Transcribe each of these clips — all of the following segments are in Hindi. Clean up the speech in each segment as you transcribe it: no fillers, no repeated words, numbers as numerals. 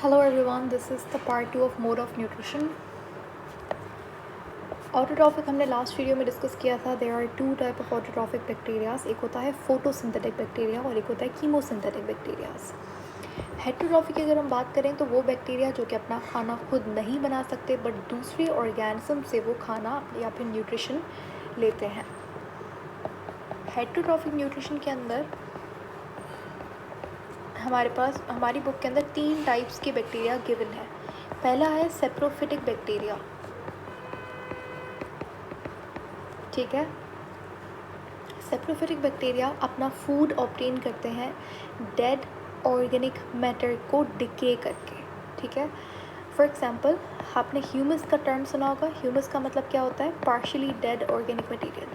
Hello everyone, this is the part 2 of mode of nutrition. Autotrophic हमने लास्ट वीडियो में डिस्कस किया था. There are two type of autotrophic bacterias. एक होता है फोटोसिंथेटिक बैक्टीरिया और एक होता है कीमोसिंथेटिक बैक्टीरियाज. हेटेरोट्रॉफिक की अगर हम बात करें तो वो बैक्टीरिया जो कि अपना खाना खुद नहीं बना सकते बट दूसरे ऑर्गेनिज्म से वो खाना या फिर न्यूट्रिशन लेते हैं. हेटेरोट्रॉफिक न्यूट्रिशन के अंदर हमारी बुक के अंदर 3 टाइप्स के बैक्टीरिया गिवन है. पहला है सेप्रोफिटिक बैक्टीरिया. ठीक है, सेप्रोफिटिक बैक्टीरिया अपना फूड ऑब्टेन करते हैं डेड ऑर्गेनिक मैटर को डिके करके. ठीक है, फॉर एग्जांपल आपने ह्यूमस का टर्म सुना होगा. ह्यूमस का मतलब क्या होता है? पार्शियली डेड ऑर्गेनिक मटेरियल,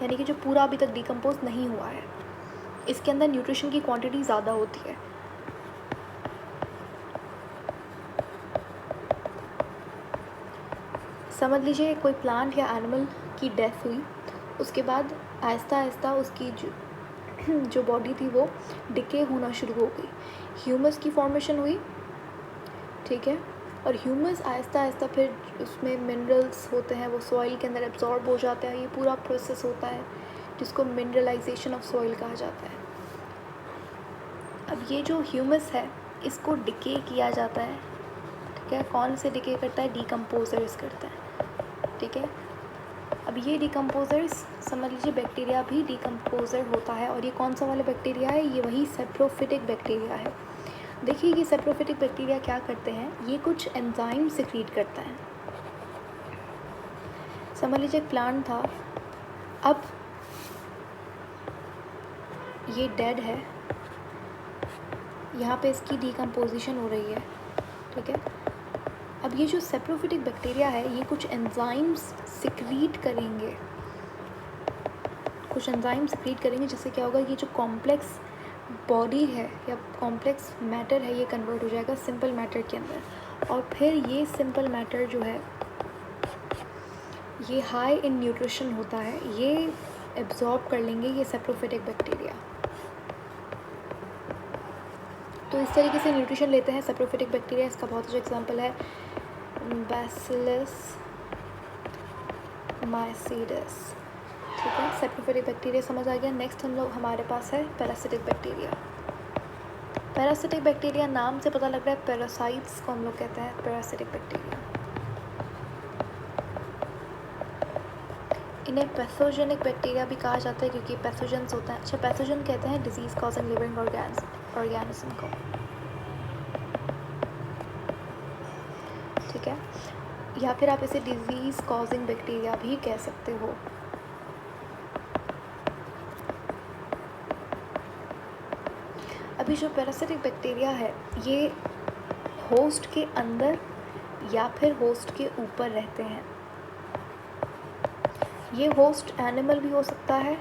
यानी कि जो पूरा अभी तक डिकम्पोज नहीं हुआ है. इसके अंदर न्यूट्रिशन की क्वांटिटी ज़्यादा होती है. समझ लीजिए कोई प्लांट या एनिमल की डेथ हुई, उसके बाद आहिस्ता आहिस्ता उसकी जो बॉडी थी वो डिके होना शुरू हो गई. ह्यूमस की फॉर्मेशन हुई. ठीक है, और ह्यूमस आहिस्ता आहिस्ता फिर उसमें मिनरल्स होते हैं वो सॉइल के अंदर एब्जॉर्ब हो जाते हैं. ये पूरा प्रोसेस होता है जिसको मिनरलाइजेशन ऑफ सॉइल कहा जाता है. अब ये जो ह्यूमस है इसको डिके किया जाता है. ठीक है, कौन से डिके करता है? डिकम्पोजर्स करता है. ठीक है, अब ये डिकम्पोजर्स समझ लीजिए बैक्टीरिया भी डिकम्पोजर होता है. और ये कौन सा वाला बैक्टीरिया है? ये वही सेप्रोफिटिक बैक्टीरिया है. देखिए ये सेप्रोफिटिक बैक्टीरिया क्या करते हैं, ये कुछ एंजाइम सिक्रीट करता है. समझ लीजिए एक प्लांट था, अब ये डेड है, यहाँ पे इसकी डिकम्पोजिशन हो रही है. ठीक है, अब ये जो सेप्रोफिटिक बैक्टीरिया है ये कुछ एंजाइम्स सिक्रीट करेंगे. जिससे क्या होगा, ये जो कॉम्प्लेक्स बॉडी है या कॉम्प्लेक्स मैटर है ये कन्वर्ट हो जाएगा सिंपल मैटर के अंदर. और फिर ये सिंपल मैटर जो है ये हाई इन न्यूट्रिशन होता है, ये एब्जॉर्ब कर लेंगे ये सेप्रोफिटिक बैक्टीरिया. तो इस तरीके से न्यूट्रिशन लेते हैं सेप्रोफिटिक बैक्टीरिया. इसका बहुत अच्छा एग्जांपल है बैसिलस माइसीडस. ठीक है, सेप्रोफिटिक बैक्टीरिया समझ आ गया. नेक्स्ट हमारे पास है पैरासिटिक बैक्टीरिया. पैरासिटिक बैक्टीरिया नाम से पता लग रहा है, पैरासाइट्स को हम लोग कहते हैं पैरासिटिक बैक्टीरिया. इन्हें पैथोजेनिक बैक्टीरिया भी कहा जाता है क्योंकि पैथोजेंस होता है. अच्छा, पैथोजन कहते हैं डिजीज़ कॉजिंग लिविंग ऑर्गेनिज्म को. ठीक है, या फिर आप इसे डिजीज़ कॉजिंग बैक्टीरिया भी कह सकते हो. अभी जो पैरासिटिक बैक्टीरिया है ये होस्ट के अंदर या फिर होस्ट के ऊपर रहते हैं. ये होस्ट एनिमल भी हो सकता है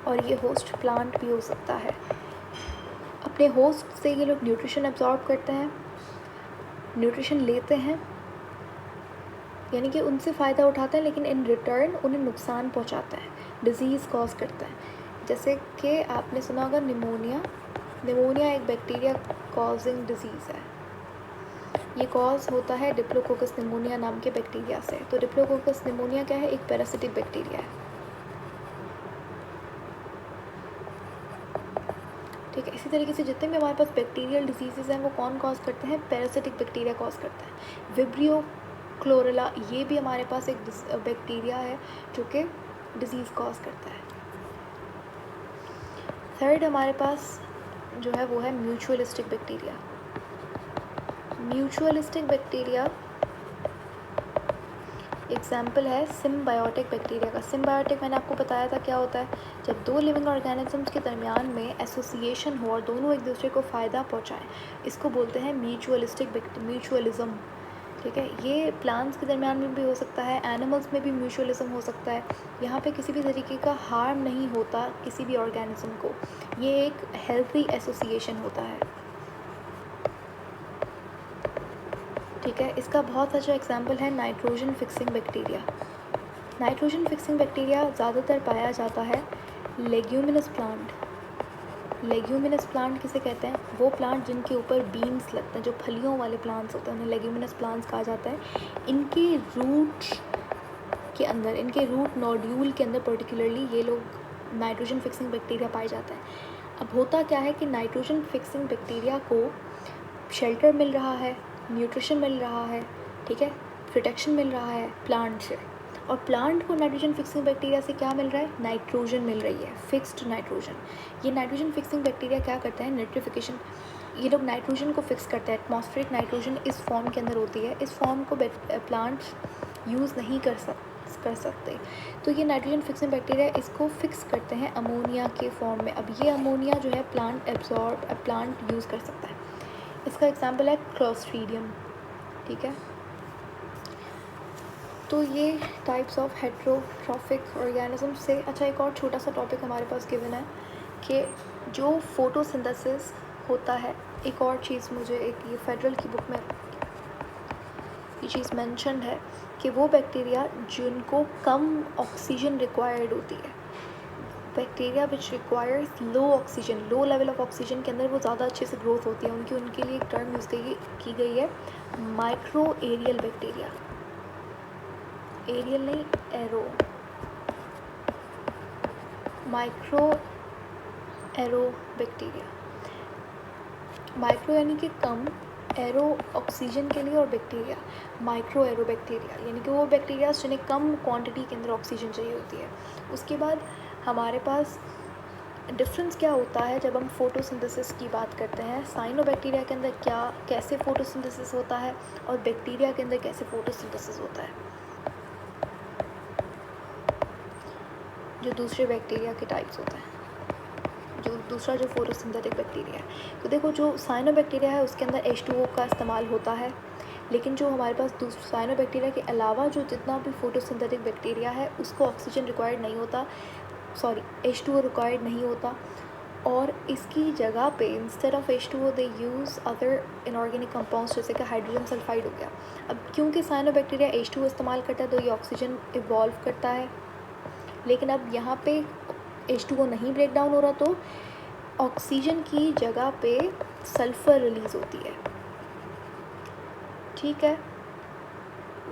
और ये होस्ट प्लांट भी हो सकता है. अपने होस्ट से ये लोग न्यूट्रिशन एब्जॉर्ब करते हैं, न्यूट्रिशन लेते हैं, यानी कि उनसे फ़ायदा उठाते हैं, लेकिन इन रिटर्न उन्हें नुकसान पहुंचाता है, डिज़ीज़ कॉज करता है. जैसे कि आपने सुना होगा निमोनिया एक बैक्टीरिया कॉजिंग डिज़ीज़ है. ये कॉज होता है डिप्लोकोकस निमोनिया नाम के बैक्टीरिया से. तो डिप्लोकोकस निमोनिया क्या है? एक पैरासिटिक बैक्टीरिया है. ठीक है, इसी तरीके से जितने भी हमारे पास बैक्टीरियल डिजीज़ हैं वो कौन कॉज करते हैं? पैरासिटिक बैक्टीरिया कॉज करता है. विब्रियो क्लोरेला ये भी हमारे पास एक बैक्टीरिया है जो कि डिजीज़ कॉज करता है. थर्ड हमारे पास जो है वो है mutualistic bacteria. Mutualistic bacteria example है सिम्बायोटिक बैक्टीरिया का. सिम्बायोटिक मैंने आपको बताया था क्या होता है, जब दो लिविंग ऑर्गेनिजम्स के दरमियान में एसोसिएशन हो और दोनों एक दूसरे को फ़ायदा पहुंचाएं, इसको बोलते हैं म्यूचुअलिज्म. ठीक है, ये प्लांट्स के दरमियान में भी हो सकता है, एनिमल्स में भी म्यूचुअलिज्म हो सकता है. यहाँ पे किसी भी तरीके का हार्म नहीं होता किसी भी ऑर्गेनिज्म को. ये एक हेल्थी एसोसिएशन होता है. ठीक है, इसका बहुत अच्छा एग्जांपल है nitrogen fixing bacteria. Nitrogen fixing bacteria ज़्यादातर पाया जाता है लेग्यूमिनस प्लांट. लेग्यूमिनस प्लांट किसे कहते हैं? वो प्लांट जिनके ऊपर बीन्स लगते हैं, जो फलियों वाले प्लांट्स होते हैं, उन्हें लेग्यूमिनस प्लांट्स कहा जाता है। इनके रूट के अंदर, इनके रूट नोड्यूल के अंदर पर्टिकुलरली ये लोग नाइट्रोजन फिक्सिंग बैक्टीरिया पाए जाते हैं। अब होता क्या है कि नाइट्रोजन फिक्सिंग बैक्टीरिया को शेल्टर मिल रहा है, न्यूट्रिशन मिल रहा है, ठीक है, प्रोटेक्शन मिल रहा है प्लांट से, और प्लांट को नाइट्रोजन फिक्सिंग बैक्टीरिया से क्या मिल रहा है? नाइट्रोजन मिल रही है, फिक्स्ड नाइट्रोजन। ये नाइट्रोजन फिक्सिंग बैक्टीरिया क्या करता है? नाइट्रिफिकेशन, ये लोग नाइट्रोजन को फिक्स करते हैं। एटमॉस्फेरिक नाइट्रोजन इस फॉर्म के अंदर होती है, इस फॉर्म को प्लांट्स यूज़ नहीं कर सकते, तो ये नाइट्रोजन फिक्सिंग बैक्टीरिया इसको फिक्स करते हैं अमोनिया के फॉर्म में। अब ये अमोनिया जो है प्लांट यूज़ कर सकता है। इसका एग्जांपल है क्लोस्ट्रीडियम, ठीक है। तो ये टाइप्स ऑफ हेट्रोट्रॉफिक ऑर्गेनिज्म से। अच्छा, एक और छोटा सा टॉपिक हमारे पास गिवन है कि जो फोटोसिंथेसिस होता है, एक और चीज़ मुझे एक ये फेडरल की बुक में ये चीज़ मेंशन है कि वो बैक्टीरिया जिनको कम ऑक्सीजन रिक्वायर्ड होती है, bacteria which requires low oxygen, low level of oxygen के अंदर वो ज़्यादा अच्छे से ग्रोथ होती है, उनके लिए एक टर्म यूज़ की गई है माइक्रो एरियल बैक्टीरिया। एरियल नहीं, arrow, micro arrow bacteria. Micro यानी कि कम, एरो ऑक्सीजन के लिए, और बैक्टीरिया माइक्रो एरो बैक्टीरिया, यानी कि वो बैक्टीरिया जिन्हें कम क्वांटिटी के अंदर ऑक्सीजन चाहिए होती है। उसके बाद हमारे पास डिफरेंस क्या होता है जब हम फोटोसिंथेसिस की बात करते हैं, साइनोबैक्टीरिया के अंदर कैसे फोटोसिंथेसिस होता है और बैक्टीरिया के अंदर कैसे फोटोसिंथेसिस होता है, जो दूसरे बैक्टीरिया के टाइप्स होते हैं, दूसरा जो फोटोसिंथेटिक बैक्टीरिया है। तो देखो, जो साइनोबैक्टीरिया है उसके अंदर H2O का इस्तेमाल होता है, लेकिन जो हमारे पास दूसरे साइनोबैक्टीरिया के अलावा जो जितना भी फोटोसिंथेटिक बैक्टीरिया है उसको ऑक्सीजन रिक्वायर्ड नहीं होता, H2O रिक्वायर्ड नहीं होता, और इसकी जगह पे instead of H2O they use other inorganic compounds, जैसे कि हाइड्रोजन सल्फाइड हो गया। अब क्योंकि साइनोबैक्टीरिया H2O इस्तेमाल करता है तो ये ऑक्सीजन इवॉल्व करता है, लेकिन अब यहाँ पे H2O नहीं ब्रेक डाउन हो रहा, तो ऑक्सीजन की जगह पे सल्फ़र रिलीज़ होती है, ठीक है।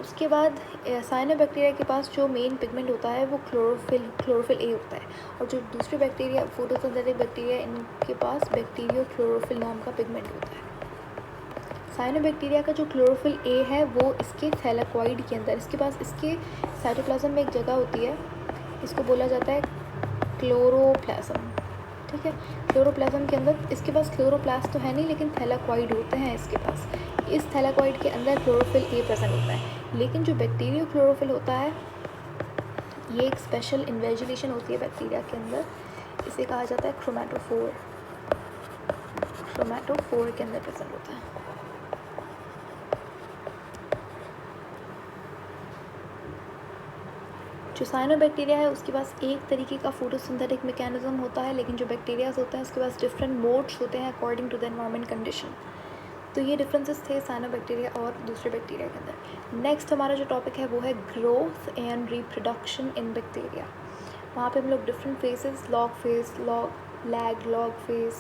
उसके बाद साइनोबैक्टीरिया के पास जो मेन पिगमेंट होता है वो क्लोरोफिल ए होता है, और जो दूसरे बैक्टीरिया फोटोसिंथेटिक बैक्टीरिया, इनके पास बैक्टीरियो क्लोरोफिल नाम का पिगमेंट होता है। साइनोबैक्टीरिया का जो क्लोरोफिल ए है वो इसके थैलेकॉइड के अंदर, इसके पास इसके साइटोप्लाज्म में एक जगह होती है, इसको बोला जाता है क्लोरोप्लाज्म, ठीक है। क्लोरोप्लाज्म के अंदर इसके पास क्लोरोप्लास्ट तो है नहीं, लेकिन थैलेकॉइड होते हैं इसके पास। इस थैलेकॉइड के अंदर क्लोरोफिल ए प्रेजेंट होता है, लेकिन जो बैक्टीरियो क्लोरोफिल होता है ये एक स्पेशल इन्वेजिलेशन होती है बैक्टीरिया के अंदर, इसे कहा जाता है क्रोमैटोफोर। क्रोमैटोफोर के अंदर प्रेजेंट होता है। जो साइनोबैक्टीरिया है उसके पास एक तरीके का फोटोसिंथेटिक मैकेनिज्म होता है, लेकिन जो बैक्टीरियाज होते हैं उसके पास डिफरेंट मोड्स होते हैं according to the environment condition. तो ये डिफरेंसेस थे साइनोबैक्टीरिया और दूसरे बैक्टीरिया के अंदर। नेक्स्ट हमारा जो टॉपिक है वो है growth and reproduction in bacteria. वहाँ पे हम लोग different phases, log phase, log phase,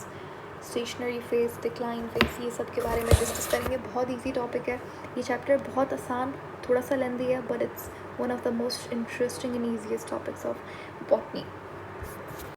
stationary phase, decline phase, ये सब के बारे में डिस्कस करेंगे। बहुत ईजी टॉपिक है ये चैप्टर, बहुत आसान, थोड़ा सा लेंदी है, but it's one of the most interesting and easiest topics of botany.